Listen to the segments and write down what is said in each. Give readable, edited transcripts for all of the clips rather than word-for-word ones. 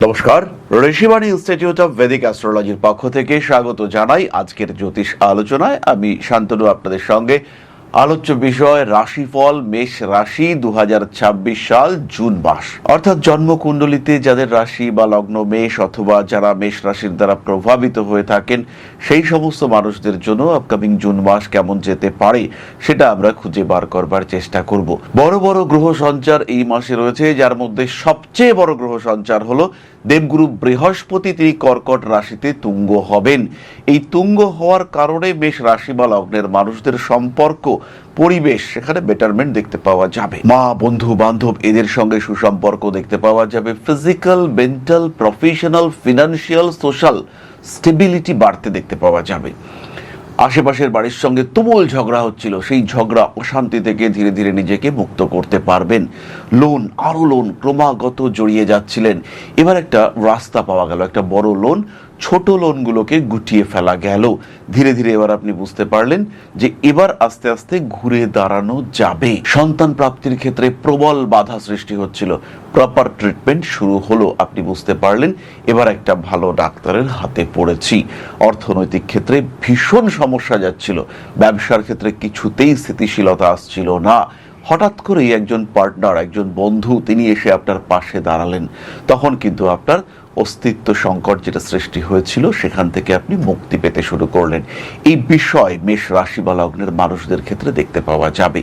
নমস্কার, Rishibani institute of Vedic অ্যাস্ট্রোলজির পক্ষ থেকে স্বাগত জানাই আজকের জ্যোতিষ আলোচনায়। আমি শান্তনু আপনাদের সঙ্গে। আলোচ্য বিষয় রাশিফল মেষ রাশি 2026 সাল জুন মাস, অর্থাৎ জন্মকুণ্ডলিতে যাদের রাশি বা লগ্ন মেষ অথবা যারা মেষ রাশির দ্বারা প্রভাবিত হয়ে থাকেন সেই সমস্ত মানুষদের জন্য আপকামিং জুন মাস কেমন যেতে পারে সেটা আমরা খুঁজে বার করবার চেষ্টা করব। বড় বড় গ্রহ সঞ্চার এই মাসে রয়েছে, যার মধ্যে সবচেয়ে বড় গ্রহ সঞ্চার হলো দেবগুরু বৃহস্পতি। তিনি কর্কট রাশিতে তুঙ্গ হবেন। এই তুঙ্গ হওয়ার কারণে মেষ রাশি বা লগ্নের মানুষদের সম্পর্ক, পরিবেশ, সেখানে বেটারমেন্ট দেখতে পাওয়া যাবে। মা, বন্ধু বান্ধব এদের সঙ্গে সুসম্পর্ক দেখতে পাওয়া যাবে। Physical, mental, professional, financial, social stability বাড়তে দেখতে পাওয়া যাবে। আশেপাশের বাড়ির সঙ্গে তুমুল ঝগড়া হচ্ছিল, সেই ঝগড়া অশান্তি থেকে ধীরে ধীরে নিজেকে মুক্ত করতে পারবেন। লোন, আরো লোন ক্রমাগত জড়িয়ে যাচ্ছিলেন, এবার একটা রাস্তা পাওয়া গেল। একটা বড় লোন, ছোট লোনগুলোকে গুটিয়ে ফেলা গেল। ধীরে ধীরে এবার আপনি বুঝতে পারলেন যে এবার আস্তে আস্তে ঘুরে দাঁড়ানো যাবে। সন্তান প্রাপ্তির ক্ষেত্রে প্রবল বাধা সৃষ্টি হচ্ছিল, প্রপার ট্রিটমেন্ট শুরু হলো। আপনি বুঝতে পারলেন এবার একটা ভালো ডাক্তারের হাতে পড়েছি। অর্থনৈতিক ক্ষেত্রে ভীষণ সমস্যা যাচ্ছিল, ব্যবসার ক্ষেত্রে কিছুতেই স্থিতিশীলতা আসছিল না। হঠাৎ করেই একজন পার্টনার, একজন বন্ধু, তিনি এসে আপনার পাশে দাঁড়ালেন। তখন কিন্তু আপনার অস্তিত্ব সংকট যেটা সৃষ্টি হয়েছিল সেখান থেকে আপনি মুক্তি পেতে শুরু করলেন। এই বিষয় মেষ রাশি বা লগ্নের মানুষদের ক্ষেত্রে দেখতে পাওয়া যাবে।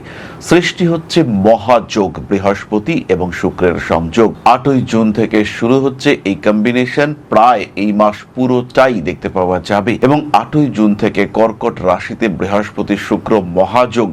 সৃষ্টি হচ্ছে মহাযোগ, বৃহস্পতি এবং শুক্রের সংযোগ। 8ই জুন থেকে শুরু হচ্ছে এই কম্বিনেশন, প্রায় এই মাস পুরোটাই দেখতে পাওয়া যাবে। এবং 8ই জুন থেকে কর্কট রাশিতে বৃহস্পতি শুক্র মহাযোগ,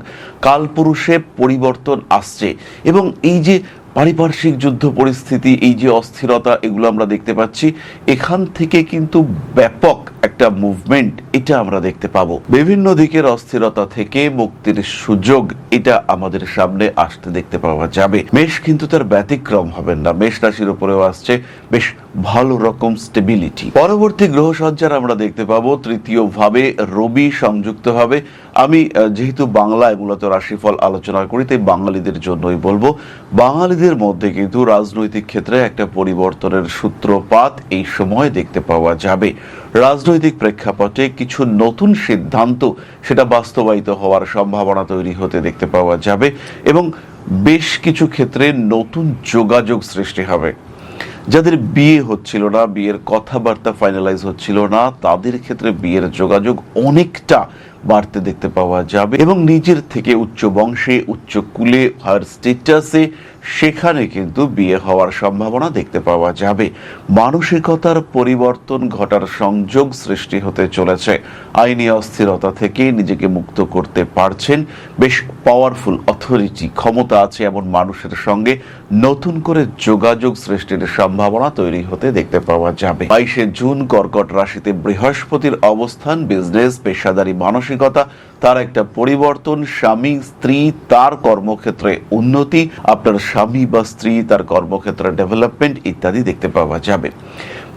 কালপুরুষে পরিবর্তন আসছে। এবং এই যে পারিপার্শ্বিক যুদ্ধ পরিস্থিতি, এই যে অস্থিরতা, এগুলো আমরা দেখতে পাচ্ছি, এখান থেকে কিন্তু ব্যাপক একটা মুভমেন্ট এটা আমরা দেখতে পাবো। বিভিন্ন দিকের অস্থিরতা থেকে মুক্তির সুযোগ এটা আমাদের সামনে আসতে দেখতে পাওয়া যাবে। মেষ কিন্তু তার ব্যতিক্রম হবেন না, মেষ রাশির উপরেও আসছে বেশ ভালো রকম স্টেবিলিটি। পরবর্তী গ্রহ সঞ্চার আমরা দেখতে পাবো তৃতীয় ভাবে রবি সংযুক্ত হবে। আমি যেহেতু বাংলায় মূলত রাশিফল আলোচনা করি, তাই বাঙালিদের জন্যই বলবো। বাঙালিদের মধ্যে কিন্তু রাজনৈতিক ক্ষেত্রে একটা পরিবর্তনের সূত্রপাত এই সময় দেখতে পাওয়া যাবে। রাজনৈতিক প্রেক্ষাপটে কিছু নতুন সিদ্ধান্ত সেটা বাস্তবায়িত হওয়ার সম্ভাবনা তৈরি হতে দেখতে পাওয়া যাবে। এবং বেশ কিছু ক্ষেত্রে নতুন যোগাযোগ সৃষ্টি হবে। যাদের বিয়ে হচ্ছিল না, বিয়ের কথাবার্তা ফাইনালাইজ হচ্ছিল না, তাদের ক্ষেত্রে বিয়ের যোগাযোগ অনেকটা বাড়তে দেখতে পাওয়া যাবে। এবং নিজের থেকে উচ্চ বংশে, উচ্চ কুলে, হায়ার স্টেটাসে সেখানে কিন্তু বিয়ে হওয়ার সম্ভাবনা দেখতে পাওয়া যাবে। মানসিকতার পরিবর্তন ঘটার সংযোগ সৃষ্টি হতে চলেছে। আইনি অস্থিরতা থেকে নিজেকে মুক্ত করতে পারছেন। বেশ পাওয়ারফুল অথরিটি, ক্ষমতা আছে এমন মানুষের সঙ্গে নতুন করে যোগাযোগ সৃষ্টির সম্ভাবনা তৈরি হতে দেখতে পাওয়া যাবে। 22শে জুন কর্কট রাশিতে বৃহস্পতির অবস্থান, বিজনেস, পেশাদারি মানসিকতা তার একটা পরিবর্তন, স্বামী স্ত্রী তার কর্মক্ষেত্রে উন্নতি, আপনার স্বামী বা স্ত্রী তার কর্মক্ষেত্রে ডেভেলপমেন্ট ইত্যাদি দেখতে পাওয়া যাবে।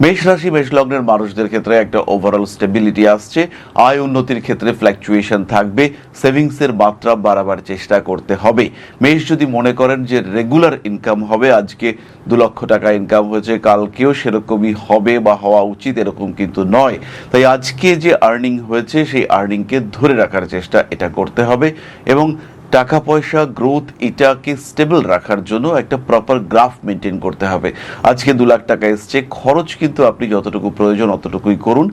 মেষ রাশি মেষ লগ্নের মানুষদের ক্ষেত্রে একটা ওভারঅল স্টেবিলিটি আসছে। আয় উন্নতির ক্ষেত্রে ফ্ল্যাকচুয়েশন থাকবে। সেভিংসের মাত্রা বাড়াবার চেষ্টা করতে হবে। মেষ যদি মনে করেন যে রেগুলার ইনকাম হবে, আজকে 2 লক্ষ টাকা ইনকাম হয়েছে, কালকেও সেরকমই হবে বা হওয়া উচিত, এরকম কিন্তু নয়। তাই আজকে যে আর্নিং হয়েছে সেই আর্নিংকে ধরে রাখার চেষ্টা এটা করতে হবে। এবং টাকা পয়সা গ্রোথ এটাকে স্টেবল রাখার জন্য একটা প্রপার গ্রাফ মেনটেন করতে হবে। আজকে 2 লাখ টাকা এসছে, খরচ কিন্তু আপনি যতটুকু প্রয়োজন অতটুকুই করুন।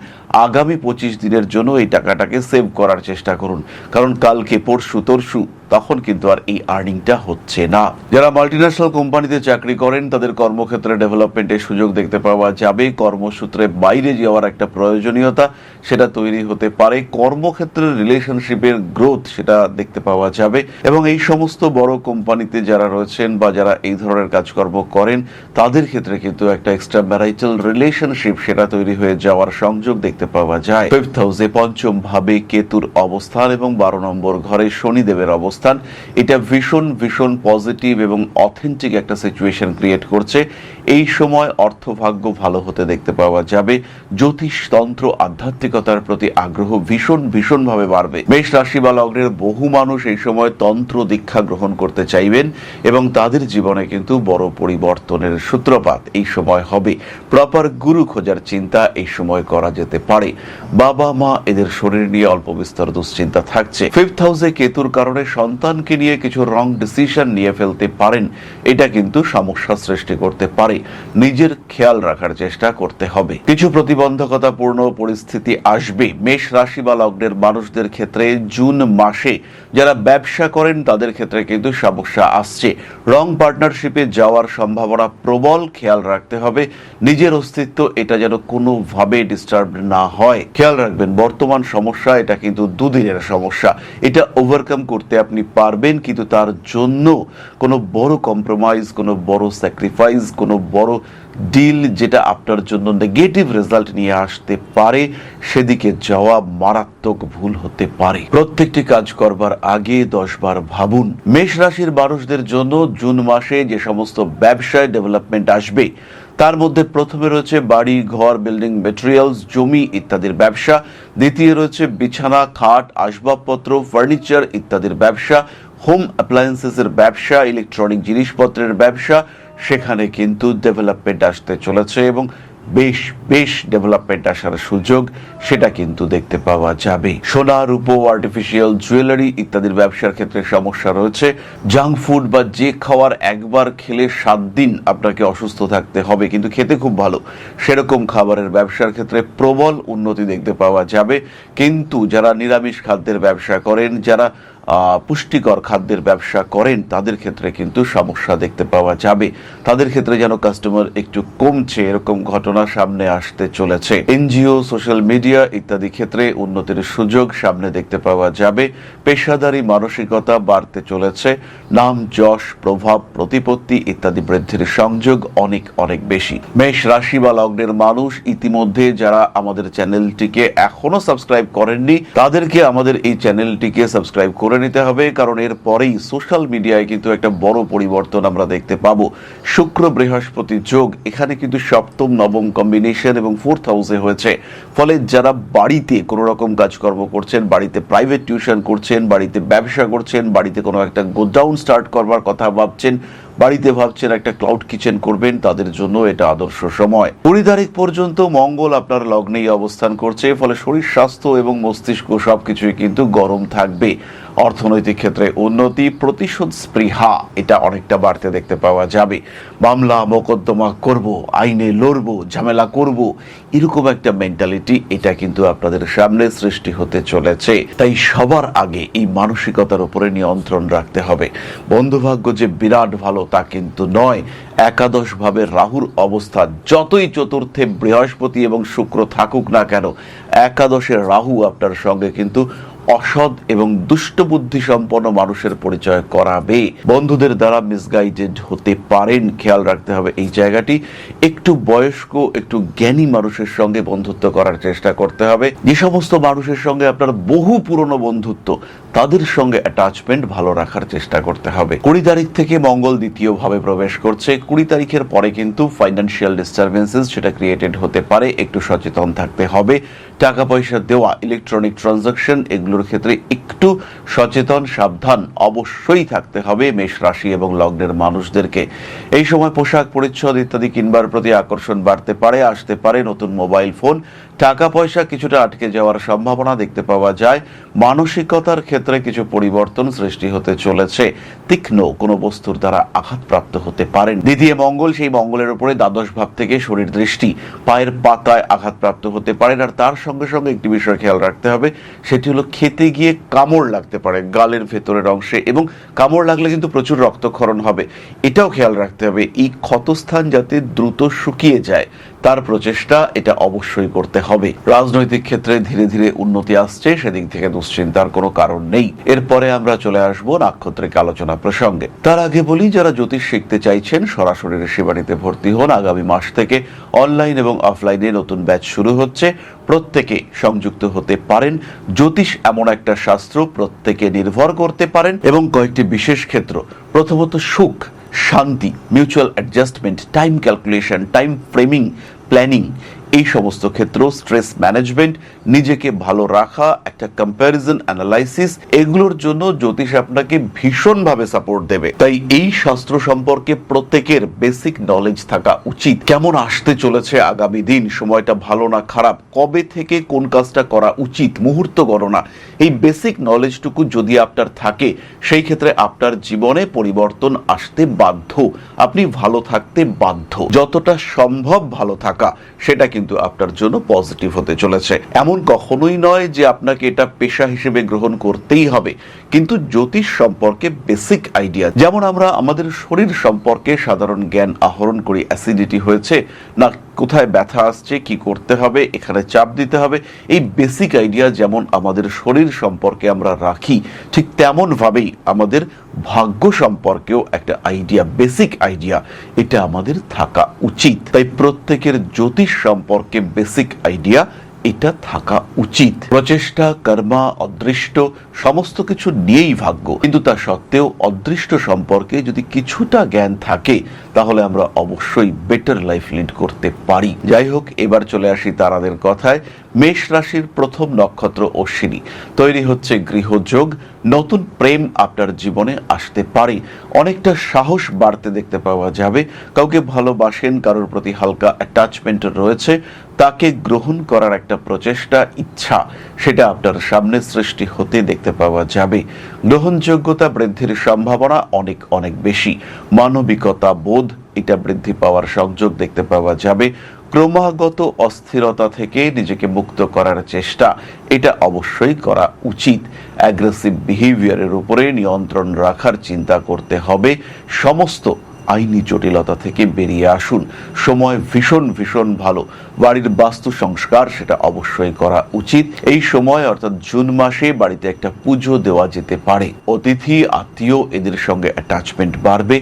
আগামী 25 দিনের জন্য এই টাকাটাকে সেভ করার চেষ্টা করুন, কারণ কালকে পরশু তরশু তখন কিন্তু আর এই আর্নিংটা হচ্ছে না। যারা মাল্টিন্যাশনাল কোম্পানিতে চাকরি করেন তাদের কর্মক্ষেত্রে ডেভেলপমেন্টের সুযোগ দেখতে পাওয়া যাবে। কর্মসূত্রে বাইরে যাওয়ার একটা প্রয়োজনীয়তা সেটা তৈরি হতে পারে। কর্মক্ষেত্রে রিলেশনশিপের গ্রোথ সেটা দেখতে পাওয়া যাবে। এবং এই সমস্ত বড় কোম্পানিতে যারা রয়েছেন বা যারা এই ধরনের কাজকর্ম করেন তাদের ক্ষেত্রে কিন্তু একটা এক্সট্রা ম্যারিটাল রিলেশনশিপ সেটা তৈরি হয়ে যাওয়ার সংযোগ দেখতে পাওয়া যায়। 5th হাউসে পঞ্চম ভাবে কেতুর অবস্থান এবং 12 নম্বর ঘরে শনিদেবের অবস্থান অবস্থান, এটা ভীষণ ভীষণ পজিটিভ এবং অথেন্টিক একটা সিচুয়েশন ক্রিয়েট করছে। এই সময় অর্থভাগ্য ভালো হতে দেখতে পাওয়া যাবে। জ্যোতিষতন্ত্র আধ্যাত্মিকতার প্রতি আগ্রহ ভীষণ ভীষণভাবে বাড়বে। মেষ রাশি বা লগ্নের বহু মানুষ এই সময় তন্ত্র দীক্ষা গ্রহণ করতে চাইবেন এবং তাদের জীবনে কিন্তু বড় পরিবর্তনের সূত্রপাত এই সময় হবে। প্রপার গুরু খোঁজার চিন্তা এই সময় করা যেতে পারে। বাবা মা এদের শরীর নিয়ে অল্প বিস্তর দুশ্চিন্তা থাকছে। 5th হাউসে কেতুর কারণে সন্তানকে নিয়ে কিছু রং ডিসিশন নিয়ে ফেলতে পারেন, এটা কিন্তু সমস্যা সৃষ্টি করতে পারে। নিজের খেয়াল রাখার চেষ্টা করতে হবে। কিছু প্রতিবন্ধকতাপূর্ণ পরিস্থিতি আসবে মেষ রাশি বা লগ্নের মানুষদের ক্ষেত্রে। জুন মাসে যারা ব্যবসা করেন তাদের ক্ষেত্রে কিন্তু সমস্যা আসছে। রং পার্টনারশিপে যাওয়ার সম্ভাবনা প্রবল, খেয়াল রাখতে হবে নিজের অস্তিত্ব এটা যেন কোনোভাবে ডিস্টার্ব না হয়। খেয়াল রাখবেন বর্তমান সমস্যা এটা কিন্তু দুদিনের সমস্যা, এটা ওভারকাম করতে আপনি পারবেন, কিন্তু তার জন্য কোনো বড় কম্প্রোমাইজ, কোনো বড় স্যাক্রিফাইস, কোনো বড় ডিল যেটা আপনার জন্য নেগেটিভ রেজাল্ট নিয়ে আসতে পারে, সেদিকে যাওয়া মারাত্মক ভুল হতে পারে। প্রত্যেকটি কাজ করবার আগে 10 বার ভাবুন। মেষ রাশির মানুষদের জন্য জুন মাসে যে সমস্ত ব্যবসায় ডেভেলপমেন্ট আসবে তার মধ্যে প্রথমে রয়েছে বাড়ি ঘর, বিল্ডিং মেটেরিয়ালস, জমি ইত্যাদির ব্যবসা। দ্বিতীয় রয়েছে বিছানা, খাট, আসবাবপত্র, ফার্নিচার ইত্যাদির ব্যবসা। হোম অ্যাপ্লায়েন্সেসের ব্যবসা, ইলেকট্রনিক জিনিসপত্রের ব্যবসা, সেখানে কিন্তু ডেভেলপমেন্ট আসতে চলেছে এবং বেশ বেশ ডেভেলপমেন্ট আসার সুযোগ সেটা কিন্তু দেখতে পাওয়া যাবে। সোনা, রূপো, আর্টিফিশিয়াল জুয়েলারি ইত্যাদির ব্যবসার ক্ষেত্রে সমস্যা রয়েছে। জাঙ্ক ফুড বা যে খাওয়ার একবার খেলে 7 দিন আপনাকে অসুস্থ থাকতে হবে কিন্তু খেতে খুব ভালো, সেরকম খাবারের ব্যবসার ক্ষেত্রে প্রবল উন্নতি দেখতে পাওয়া যাবে। কিন্তু যারা নিরামিষ খাদ্যের ব্যবসা করেন, যারা পুষ্টিকর খাদ্যের ব্যবসা করেন, তাদের ক্ষেত্রে কিন্তু সমস্যা দেখতে পাওয়া যাবে। তাদের ক্ষেত্রে যেন কাস্টমার একটু কমছে এরকম ঘটনা সামনে আসতে চলেছে। এনজিও, সোশ্যাল মিডিয়া ইত্যাদি ক্ষেত্রে উন্নতির সুযোগ সামনে দেখতে পাওয়া যাবে। পেশাদারি মানসিকতা বাড়তে চলেছে। নাম, যশ, প্রভাব, প্রতিপত্তি ইত্যাদি বৃদ্ধির সংযোগ অনেক অনেক বেশি। মেষ রাশি বা লগ্নের মানুষ ইতিমধ্যে যারা আমাদের চ্যানেলটিকে এখনো সাবস্ক্রাইব করেননি, তাদেরকে আমাদের এই চ্যানেলটিকে সাবস্ক্রাইব করে নিতে হবে, কারণ এর পরেই সোশ্যাল মিডিয়ায় কিন্তু একটা বড় পরিবর্তন আমরা দেখতে পাবো। শুক্র বৃহস্পতি যোগ এখানে কিন্তু সপ্তম নবম কম্বিনেশন এবং 4th হাউসে হয়েছে। ফলে যারা বাড়িতে কোনো রকম কাজকর্ম করছেন, বাড়িতে প্রাইভেট টিউশন করছেন, বাড়িতে ব্যবসা করছেন, বাড়িতে কোনো একটা গোডাউন স্টার্ট করবার কথা ভাবছেন, বাড়িতে ভাবছেন একটা ক্লাউড কিচেন করবেন, তাদের জন্য এটা আদর্শ সময়। 20 তারিখ পর্যন্ত মঙ্গল আপনার লগ্নেই অবস্থান করছে, ফলে শরীর স্বাস্থ্য এবং মস্তিষ্ক সবকিছুই কিন্তু গরম থাকবে। অর্থনৈতিক ক্ষেত্রে উন্নতি, প্রতিশোধ স্পৃহা এটা অনেকটা বাড়তে দেখতে পাওয়া যাবে। মামলা মোকদ্দমা করব, আইনে লড়ব, ঝামেলা করব, এরকম একটা মেন্টালিটি এটা কিন্তু আপনাদের সামনে সৃষ্টি হতে চলেছে। তাই সবার আগে এই মানসিকতার উপরে নিয়ন্ত্রণ রাখতে হবে। বন্ধুভাগ্য যে বিরাট ভালো তা কিন্তু নয়। একাদশ ভাবে রাহুর অবস্থা, যতই চতুর্থে বৃহস্পতি এবং শুক্র থাকুক না কেন, একাদশের রাহু আপনার সঙ্গে কিন্তু অসৎ এবং দুষ্ট বুদ্ধি সম্পন্ন মানুষের পরিচয় করাবে। বন্ধুদের দ্বারা মিসগাইডেড হতে পারেন, খেয়াল রাখতে হবে এই জায়গাটি। একটু বয়স্ক, একটু জ্ঞানী মানুষের সঙ্গে বন্ধুত্ব করার চেষ্টা করতে হবে। যে সমস্ত মানুষের সঙ্গে আপনার বহু পুরনো বন্ধুত্ব, তাদের সঙ্গে অ্যাটাচমেন্ট ভালো রাখার চেষ্টা করতে হবে। 20 তারিখ থেকে মঙ্গল দ্বিতীয় ভাবে প্রবেশ করছে। 20 তারিখের পরে কিন্তু ফাইন্যান্সিয়াল ডিস্টারবেন্সেস সেটা ক্রিয়েটেড হতে পারে, একটু সচেতন থাকতে হবে। টাকা পয়সা দেওয়া, ইলেকট্রনিক ট্রানজাকশন এগুলোর ক্ষেত্রে একটু সচেতন সাবধান অবশ্যই থাকতে হবে মেষ রাশি এবং লগ্নের মানুষদেরকে। এই সময় পোশাক পরিচ্ছদ ইত্যাদি কিনবার প্রতি আকর্ষণ বাড়তে পারে, আসতে পারে নতুন মোবাইল ফোন। টাকা পয়সা কিছুটা আটকে যাওয়ার সম্ভাবনা দেখতে পাওয়া যায়। মানসিকতার ক্ষেত্রে কিছু পরিবর্তন সৃষ্টি হতে চলেছে। তীক্ষ্ণ কোনো বস্তুর দ্বারা আঘাতপ্রাপ্ত হতে পারেন। দ্বিতীয় মঙ্গল, সেই মঙ্গলের উপরে দ্বাদশ ভাব থেকে শরীর দৃষ্টি, পায়ের পাতায় আঘাতপ্রাপ্ত হতে পারেন। আর তার সঙ্গে সঙ্গে একটি বিষয় খেয়াল রাখতে হবে, সেটি হলো খেতে গিয়ে কামড় লাগতে পারে গালের ভেতরের অংশে, এবং কামড় লাগলে কিন্তু প্রচুর রক্তক্ষরণ হবে। এটাও খেয়াল রাখতে হবে। এই ক্ষতস্থান যাতে দ্রুত শুকিয়ে যায় তার প্রচেষ্টা এটা অবশ্যই করতে হবে। রাজনৈতিক ক্ষেত্রে ধীরে ধীরে উন্নতি আসছে, সেদিক থেকে দুশ্চিন্তার কোনো কারণ নেই। এরপরে আমরা চলে আসবো নাক্ষত্রিক আলোচনা প্রসঙ্গে। তার আগে বলি, যারা জ্যোতিষ শিখতে চাইছেন সরাসরি ঋষিবাণীতে ভর্তি হন। আগামী মাস থেকে অনলাইন এবং অফলাইনে নতুন ব্যাচ শুরু হচ্ছে। প্রত্যেকে সংযুক্ত হতে পারেন। জ্যোতিষ এমন একটা শাস্ত্র, প্রত্যেকে নির্ভর করতে পারেন এবং কয়েকটি বিশেষ ক্ষেত্র, প্রথমত সুখ, শান্তি, mutual adjustment, time calculation, time framing, planning, এই সমস্ত ক্ষেত্র, স্ট্রেস ম্যানেজমেন্ট, নিজেকে ভালো রাখা, একটা কম্প্যারিজন অ্যানালাইসিস, এগুলোর জন্য জ্যোতিষ আপনাকে ভীষণভাবে সাপোর্ট দেবে। তাই এই শাস্ত্র সম্পর্কে প্রত্যেকের বেসিক নলেজ থাকা উচিত। কেমন আসতে চলেছে আগামী দিন, সময়টা ভালো না খারাপ, কবে থেকে কোন কাজটা করা উচিত, মুহূর্ত গণনা, এই বেসিক নলেজটুকু যদি আপনার থাকে, সেই ক্ষেত্রে আপনার জীবনে পরিবর্তন আসতে বাধ্য, আপনি ভালো থাকতে বাধ্য। যতটা সম্ভব ভালো থাকা, সেটা কিন্তু আপনার জন্য পজিটিভ হতে চলেছে। এমন কখনোই নয় যে আপনাকে এটা পেশা হিসেবে গ্রহণ করতেই হবে, কিন্তু জ্যোতিষ সম্পর্কে বেসিক আইডিয়া, যেমন আমরা আমাদের শরীর সম্পর্কে সাধারণ জ্ঞান আহরণ করি, অ্যাসিডিটি হয়েছে না, কোথায় ব্যথা আসছে, কি করতে হবে, এখানে চাপ দিতে হবে, এই বেসিক আইডিয়া যেমন আমাদের শরীর সম্পর্কে আমরা রাখি, ঠিক তেমন ভাবেই আমাদের ভাগ্য সম্পর্কেও একটা আইডিয়া, বেসিক আইডিয়া, এটা আমাদের থাকা উচিত। তাই প্রত্যেকের জ্যোতিষ সম্পর্কে বেসিক আইডিয়া এটা থাকা উচিত। প্রচেষ্টা, কর্মা, অদৃষ্ট সমস্ত কিছু নিয়েই ভাগ্য, কিন্তু তা সত্ত্বেও অদৃষ্ট সম্পর্কে যদি কিছুটা জ্ঞান থাকে, তাহলে আমরা অবশ্যই বেটার লাইফ লিড করতে পারি। যাই হোক, এবার চলে আসি তারাদের কথায়। মেষ রাশির প্রথম নক্ষত্র অশ্বিনী, তৈরি হচ্ছে গৃহযোগ, নতুন প্রেম আপনার জীবনে আসতে পারে, অনেকটা সাহস বাড়তে দেখতে পাওয়া যাবে। কাউকে ভালোবাসেন, কারোর প্রতি হালকা অ্যাটাচমেন্ট রয়েছে, তাকে গ্রহণ করার একটা প্রচেষ্টা, ইচ্ছা, সেটা আপনার সামনে সৃষ্টি হতে দেখতে পাওয়া যাবে। গ্রহণযোগ্যতা বৃদ্ধির সম্ভাবনা অনেক অনেক বেশি। মানবিকতা বোধ, এটা বৃদ্ধি পাওয়ার সংযোগ দেখতে পাওয়া যাবে। ক্রমাগত অস্থিরতা থেকে নিজেকে মুক্ত করার চেষ্টা, এটা অবশ্যই করা উচিত। অ্যাগ্রেসিভ বিহেভিয়ারের উপরে নিয়ন্ত্রণ রাখার চিন্তা করতে হবে। সমস্ত আইনি জটিলতা থেকে বেরিয়ে আসুন, সময় ভীষণ ভীষণ ভালো। বাড়ির বাস্তু সংস্কার, সেটা অবশ্যই করা উচিত। এই সময় অর্থাৎ জুন মাসে বাড়িতে একটা পুজো দেওয়া যেতে পারে। অতিথি, আত্মীয়, এদের সঙ্গে অ্যাটাচমেন্ট বাড়বে।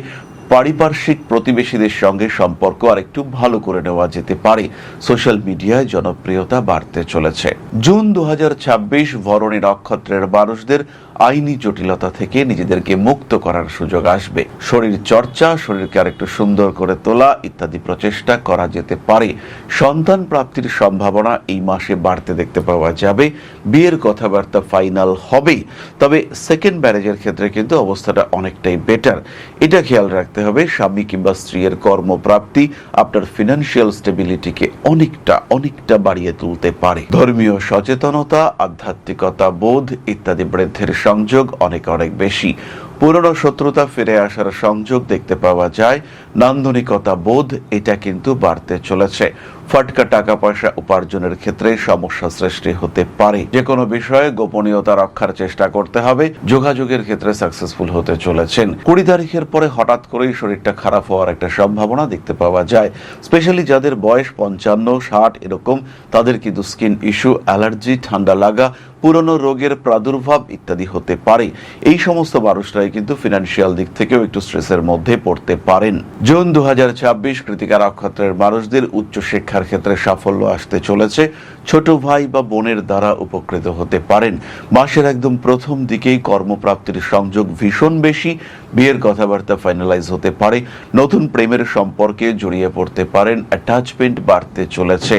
পারিপার্শ্বিক প্রতিবেশীদের সঙ্গে সম্পর্ক আরেকটু ভালো করে নেওয়া যেতে পারে। সোশ্যাল মিডিয়ায় জনপ্রিয়তা বাড়তে চলেছে। জুন 2026 ভরণী নক্ষত্রের মানুষদের আইনি জটিলতা থেকে নিজেদেরকে মুক্ত করার সুযোগ আসবে। শরীর চর্চা, শরীরকে আরেকটু সুন্দর করে তোলা ইত্যাদি প্রচেষ্টা করা যেতে পারে। সন্তান প্রাপ্তির সম্ভাবনা এই মাসে বাড়তে দেখতে পাওয়া যাবে। বিয়ের কথাবার্তা ফাইনাল হবে, তবে সেকেন্ড ম্যারেজের ক্ষেত্রে কিন্তু অবস্থাটা অনেকটাই বেটার। এটা খেয়াল রাখতে হবে, স্বামী কিংবা স্ত্রীর কর্মপ্রাপ্তি আপনার ফিনান্সিয়াল স্টেবিলিটিকে অনেকটা বাড়িয়ে তুলতে পারে। ধর্মীয় সচেতনতা, আধ্যাত্মিকতা বোধ ইত্যাদি বৃদ্ধির সংযোগ অনেক বেশি। পুরনো শত্রুতা ফিরে আসার সংযোগ দেখতে পাওয়া যায়। নান্দনিকতা বোধ, এটা কিন্তু বাড়তে চলেছে। ফটকা টাকা পয়সা উপার্জনের ক্ষেত্রে সমস্যা সৃষ্টি হতে পারে। যে কোনো বিষয়ে গোপনীয়তা রক্ষার চেষ্টা করতে হবে। যোগাযোগের ক্ষেত্রে সাকসেসফুল হতে চলেছেন। 20 তারিখের পরে হঠাৎ করেই শরীরটা খারাপ হওয়ার একটা সম্ভাবনা দেখতে পাওয়া যায়। স্পেশালি যাদের বয়স 55, 60 এরকম, তাদের কিন্তু স্কিন ইস্যু, অ্যালার্জি, ঠান্ডা লাগা, পুরনো রোগের প্রাদুর্ভাব ইত্যাদি হতে পারে। এই সমস্ত মানুষরাই কিন্তু ফিনান্সিয়াল দিক থেকেও একটু স্ট্রেসের মধ্যে পড়তে পারেন। জুন 2026 কৃতিকা নক্ষত্রের মানুষদের উচ্চ শিক্ষার ক্ষেত্রে সাফল্য আসতে চলেছে। ছোট ভাই বা বোনের দ্বারা উপকৃত হতে পারেন। মাসের একদম প্রথম দিকেই কর্মপ্রাপ্তির সংযোগ ভীষণ বেশি। বিয়ের কথাবার্তা ফাইনালাইজ হতে পারে। নতুন প্রেমের সম্পর্কে জড়িয়ে পড়তে পারেন। অ্যাটাচমেন্ট বাড়তে চলেছে।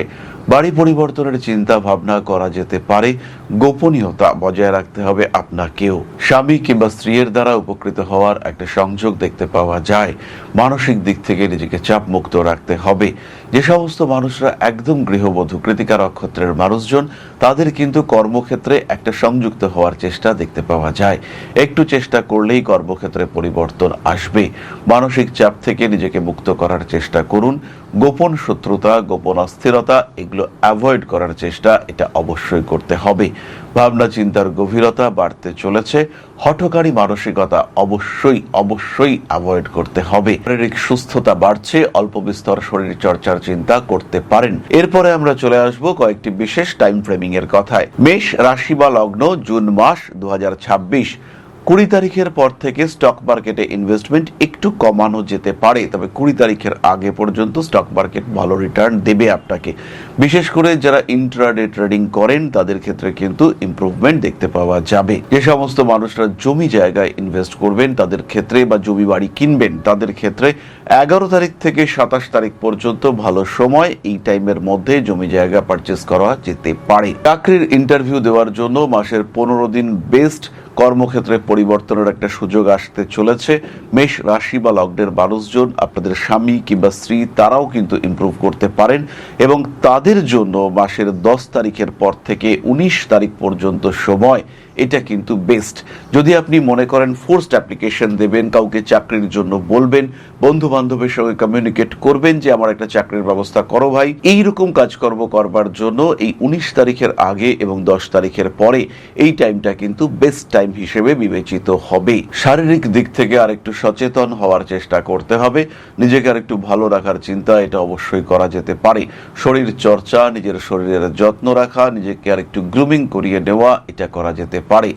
বাড়ি পরিবর্তনের চিন্তা ভাবনা করা যেতে পারে। গোপনীয়তা বজায় রাখতে হবে আপনাকেও। স্বামী কিংবা স্ত্রীর দ্বারা উপকৃত হওয়ার একটা সংযোগ দেখতে পাওয়া যায়। মানসিক দিক থেকে নিজেকে চাপ মুক্ত রাখতে হবে। যে সমস্ত মানুষরা একদম গৃহবধূ, কৃতিকা নক্ষত্রের মানুষজন, তাদের কিন্তু কর্মক্ষেত্রে একটা সংযুক্ত হওয়ার চেষ্টা দেখতে পাওয়া যায়। একটু চেষ্টা করলেই কর্মক্ষেত্রে পরিবর্তন আসবে। মানসিক চাপ থেকে নিজেকে মুক্ত করার চেষ্টা করুন। গোপন শত্রুতা, গোপন অস্থিরতা, এগুলো অ্যাভয়েড করার চেষ্টা এটা অবশ্যই করতে হবে। ভাবনা চিন্তার গভীরতা বাড়তে চলেছে। হঠকারী মানসিকতা অবশ্যই অ্যাভয়েড করতে হবে। শারীরিক সুস্থতা বাড়ছে। অল্প বিস্তর শরীর চর্চার চিন্তা করতে পারেন। এরপরে আমরা চলে আসব কয়েকটি বিশেষ টাইম ফ্রেমিং এর কথায়। মেষ রাশি বা লগ্ন, জুন মাস 2026 20 তারিখের পর থেকে স্টক মার্কেটে ইনভেস্টমেন্ট একটু কমানো যেতে পারে, তবে 20 তারিখের আগে পর্যন্ত স্টক মার্কেট ভালো রিটার্ন দেবে আপনাকে। বিশেষ করে যারা ইন্ট্রাডে ট্রেডিং করেন তাদের ক্ষেত্রে কিন্তু ইমপ্রুভমেন্ট দেখতে পাওয়া যাবে। যে সমস্ত মানুষরা জমি জায়গায় ইনভেস্ট করবেন তাদের ক্ষেত্রে, বা জমি বাড়ি কিনবেন তাদের ক্ষেত্রে 11 তারিখ থেকে 27 তারিখ পর্যন্ত ভালো সময়। এই টাইমের মধ্যে জমি জায়গা পারচেস করা যেতে পারে। চাকরির ইন্টারভিউ দেওয়ার জন্য মাসের 15 দিন বেস্ট। কর্মক্ষেত্রে পরিবর্তনের একটা সুযোগ আসতে চলেছে। মেষ রাশি বা লগ্নের মানুষজন, আপনাদের স্বামী কিংবা স্ত্রী, তারাও কিন্তু ইমপ্রুভ করতে পারেন এবং তাদের জন্য মাসের 10 তারিখের পর থেকে 19 তারিখ পর্যন্ত সময় এটা কিন্তু বেস্ট। যদি আপনি মনে করেন ফোর্সড অ্যাপ্লিকেশন দেবেন, কাউকে চাকরির জন্য বলবেন, বন্ধু বান্ধবের সঙ্গে কমিউনিকেট করবেন যে আমার একটা চাকরির ব্যবস্থা করো ভাই, এইরকম কাজকর্ম করবার জন্য এই 19 তারিখের আগে এবং 10 তারিখের পরে এই টাইমটা কিন্তু বেস্ট টাইম হিসেবে বিবেচিত হবে। শারীরিক দিক থেকে আরেকটু সচেতন হওয়ার চেষ্টা করতে হবে। নিজেকে আরেকটু ভালো রাখার চিন্তা এটা অবশ্যই করা যেতে পারে। শরীর চর্চা, নিজের শরীরের যত্ন রাখা, নিজেকে আরেকটু গ্রুমিং করিয়ে নেওয়া, এটা করা যেতে পারে।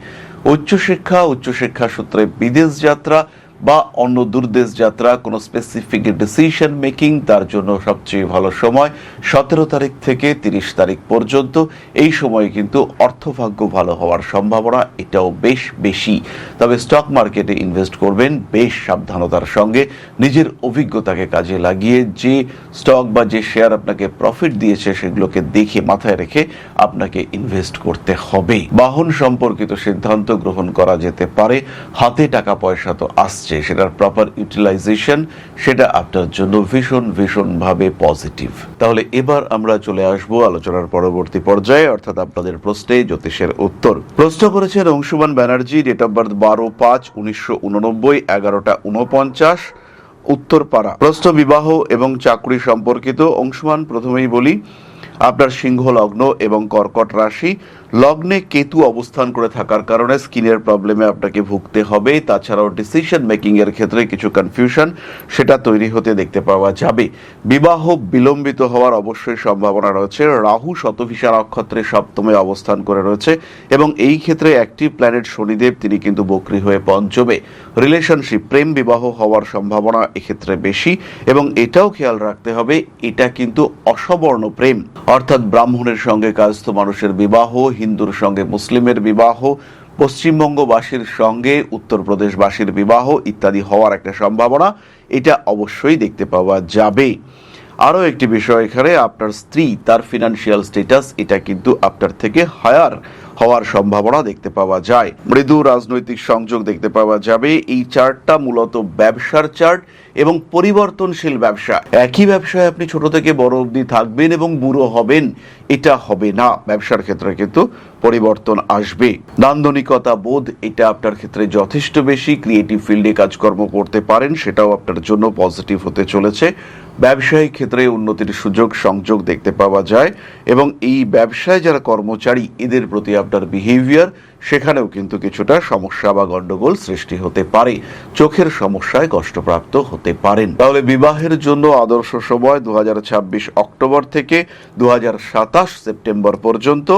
উচ্চশিক্ষা সূত্রে বিদেশ যাত্রা বা অন্য দূরদেশ যাত্রা, কোনো স্পেসিফিক ডিসিশন মেকিং, তার জন্য সবচেয়ে ভালো সময় 17 তারিখ থেকে 30 তারিখ পর্যন্ত। এই সময়ে কিন্তু অর্থভাগ্য ভালো হওয়ার সম্ভাবনা এটাও বেশ বেশি। তবে স্টক মার্কেটে ইনভেস্ট করবেন বেশ সাবধানতার সঙ্গে, নিজের অভিজ্ঞতাকে কাজে লাগিয়ে। যে স্টক বা যে শেয়ার আপনাকে প্রফিট দিয়েছে সেগুলোকে দেখে মাথায় রেখে আপনাকে ইনভেস্ট করতে হবে। বাহন সম্পর্কিত সিদ্ধান্ত গ্রহণ করা যেতে পারে। হাতে টাকা পয়সা তো আসছে, সেটার প্রপার ইউটিলাইজেশন সেটা আপনার জন্য ভীষণ ভাবে পজিটিভ। তাহলে এবার আমরা চলে আসব আলোচনার পরবর্তী পর্যায়ে, অর্থাৎ আপনাদের প্রশ্নে জ্যোতিষের উত্তর। প্রশ্ন করেছেন Anshuman Banerjee, date of birth 12/5/1989, 11টা 49, উত্তরপাড়া। প্রশ্ন বিবাহ এবং চাকরি সম্পর্কিত। অংশুমান, প্রথমেই বলি আপনার সিংহ লগ্ন এবং কর্কট রাশি। লগ্নে কেতু অবস্থান করে থাকার কারণে স্কিনের প্রবলেমে আপনাকে ভুগতে হবে। তাছাড়াও ডিসিশন মেকিং এর ক্ষেত্রে কিছু কনফিউশন সেটা তৈরি হতে দেখতে পাওয়া যাবে। বিবাহ বিলম্বিত হওয়ার অবশ্যই সম্ভাবনা রয়েছে। রাহু শতভিষা নক্ষত্রে সপ্তমে অবস্থান করে রয়েছে এবং এই ক্ষেত্রে অ্যাক্টিভ প্ল্যানেট শনিদেব, তিনি কিন্তু বক্রী হয়ে পঞ্চমে। রিলেশনশিপ, প্রেম বিবাহ হওয়ার সম্ভাবনা এক্ষেত্রে বেশি এবং এটাও খেয়াল রাখতে হবে এটা কিন্তু অসবর্ণ প্রেম, অর্থাৎ ব্রাহ্মণের সঙ্গে কায়স্থ মানুষের বিবাহ, হিন্দুর সঙ্গে মুসলিমের বিবাহ, পশ্চিমবঙ্গবাসীর সঙ্গে উত্তরপ্রদেশবাসীর বিবাহ ইত্যাদি হওয়ার একটা সম্ভাবনা এটা অবশ্যই দেখতে পাওয়া যাবে। আরও একটি বিষয় এখানে, আপনার স্ত্রী তার ফিনান্সিয়াল স্ট্যাটাস এটা কিন্তু আপনার থেকে হায়ার হওয়ার সম্ভাবনা দেখতে পাওয়া যায়। মৃদু রাজনৈতিক সংযোগ দেখতে পাওয়া যাবে। এই চার্টটা মূলত ব্যবসার চার্ট এবং পরিবর্তনশীল ব্যবসা। একই ব্যবসায় আপনি ছোট থেকে বড় অবধি থাকবেন এবং বুড়ো হবেন, এটা হবে না। ব্যবসার ক্ষেত্রে কিন্তু পরিবর্তন আসবে। নান্দনিকতা বোধ এটা আপনার ক্ষেত্রে যথেষ্ট বেশি। ক্রিয়েটিভ ফিল্ডে কাজকর্ম করতে পারেন, সেটাও আপনার জন্য পজিটিভ হতে চলেছে। ব্যবসায়িক ক্ষেত্রে উন্নতির সুযোগ সংযোগ দেখতে পাওয়া যায় এবং এই ব্যবসায় যারা কর্মচারী এদের প্রতি আপনার বিহেভিয়ার সেখানেও কিন্তু কিছুটা সমস্যা বা গন্ডগোল সৃষ্টি হতে পারে। চোখের সমস্যায় কষ্টপ্রাপ্ত হতে পারেন। তাহলে বিবাহের জন্য আদর্শ সময় 2026 অক্টোবর থেকে 2027 সেপ্টেম্বর পর্যন্ত।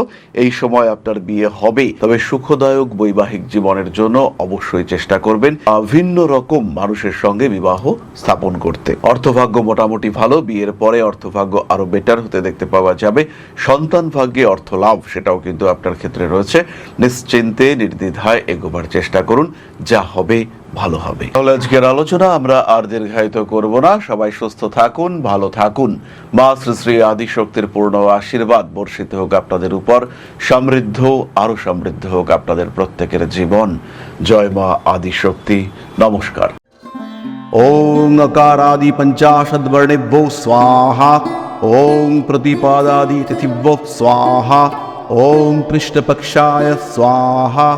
এই সময় আপনার বিয়ে হবে। তবে সুখদায়ক বৈবাহিক জীবনের জন্য অবশ্যই চেষ্টা করবেন ভিন্ন রকম মানুষের সঙ্গে বিবাহ স্থাপন করতে। অর্থভাগ্য মোটামুটি ভালো। বিয়ের পরে অর্থভাগ্য আরো বেটার হতে দেখতে পাওয়া যাবে। সন্তান ভাগ্যে অর্থ লাভ সেটাও কিন্তু আপনার ক্ষেত্রে রয়েছে। নিশ্চিন্তে নির্দ্বিধায় এগোবার চেষ্টা করুন, যা হবে ভালো হবে। তাহলে আজকের আলোচনা আমরা আর দীর্ঘায়িত করব না। সবাই সুস্থ থাকুন, ভালো থাকুন। মা শ্রী শ্রী আদিশক্তির পূর্ণ আশীর্বাদ বর্ষিত হোক আপনাদের উপর। সমৃদ্ধ, আরো সমৃদ্ধ হোক আপনাদের প্রত্যেকের জীবন। জয় মা আদিশক্তি। নমস্কার। ओं अकारादि पंचाशद्वर्णेभ्यो स्वाहा। ओं प्रतिपादादि तिथिभ्यो स्वाहा। ओं कृष्णपक्षाय स्वाहा।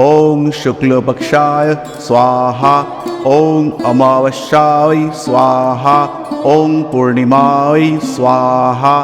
ओं शुक्लपक्षाय स्वाहा। ओं अमावस्याय स्वाहा। ओं पूर्णिमाय स्वाहा।